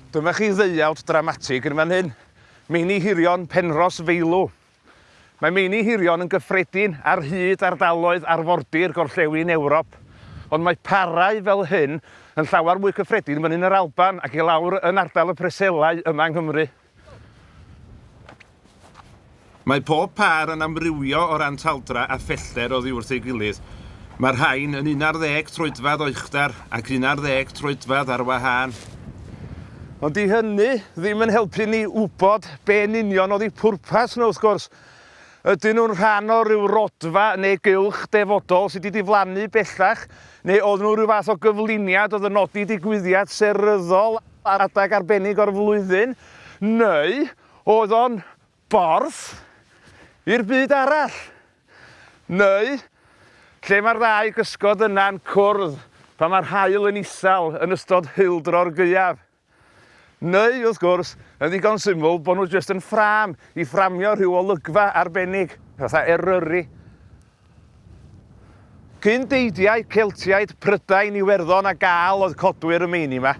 Dyma chi ddeuawd dramatig yn fan hyn. Meini Hirion Penros Feilw. Mae Meini Hirion yn gyffredin ar hyd ardaloedd arfordir gorllewin Ewrop. Ond mae parau fel hyn yn llawer mwy cyffredin fan hyn yr Alban ac i lawr yn ardal y Preselau yma yng Nghymru. Mae pob par yn amrywio o ran taldra a phelter oddi wrth ei gilydd. Mae'r rhain yn 11 troedfedd o uchdar ac 11 troedfedd ar wahân. Ond i hynny ddim yn helpu ni wybod be'n union oedd eu pwrpas nhw wrth gwrs. Ydyn nhw'n rhan o ryw rodfa neu gylch defodol sydd wedi diflannu bellach, neu oedd nhw rhyw fath o gyflwyniad oedd yn nodi digwyddiad seryddol ar adag arbennig o'r flwyddyn, neu oedd o'n borth i'r byd arall. Neu lle mae'r ddau gysgod yna'n cwrdd pan mae'r haul yn isal yn ystod hildro'r gaeaf. Neu, wrth gwrs, yn ddigon syml bod nhw jyst yn ffram i fframio rhyw olygfa arbennig, fatha Eryri. Cyn deidiau Celtiaid Prydain Iwerddon a gael oedd codwyr y meini yma,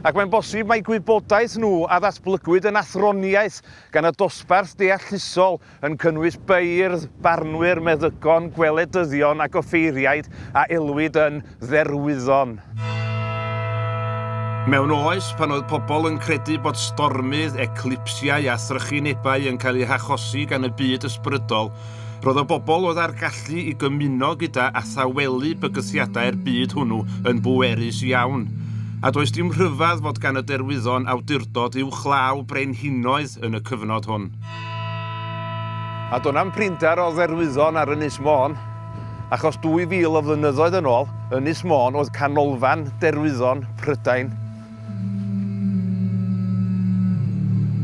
ac mae'n bosib mae gwybodaeth nhw a ddatblygwyd yn athroniaeth gan y dosbarth deallusol yn cynnwys beirdd, barnwyr, meddygon, gweledyddion ac offeiriaid a elwyd yn dderwyddon. Mewn oes pan oedd pobl yn credu bod stormydd, eclipsiau a thrychinebau yn cael eu hachosi gan y byd ysbrydol, roedd y bobl oedd ar gallu i gymuno gyda a thawelu bygythiadau'r byd hwnnw yn bwerus iawn. A does dim rhyfedd fod gan y derwyddon awdurdod i'w chlaw brenhinoedd yn y cyfnod hwn. A do'na'm prinder o dderwyddon ar Ynys Môn, achos 2000 o flynyddoedd yn ôl, Ynys Môn oedd canolfan derwyddon Prydain.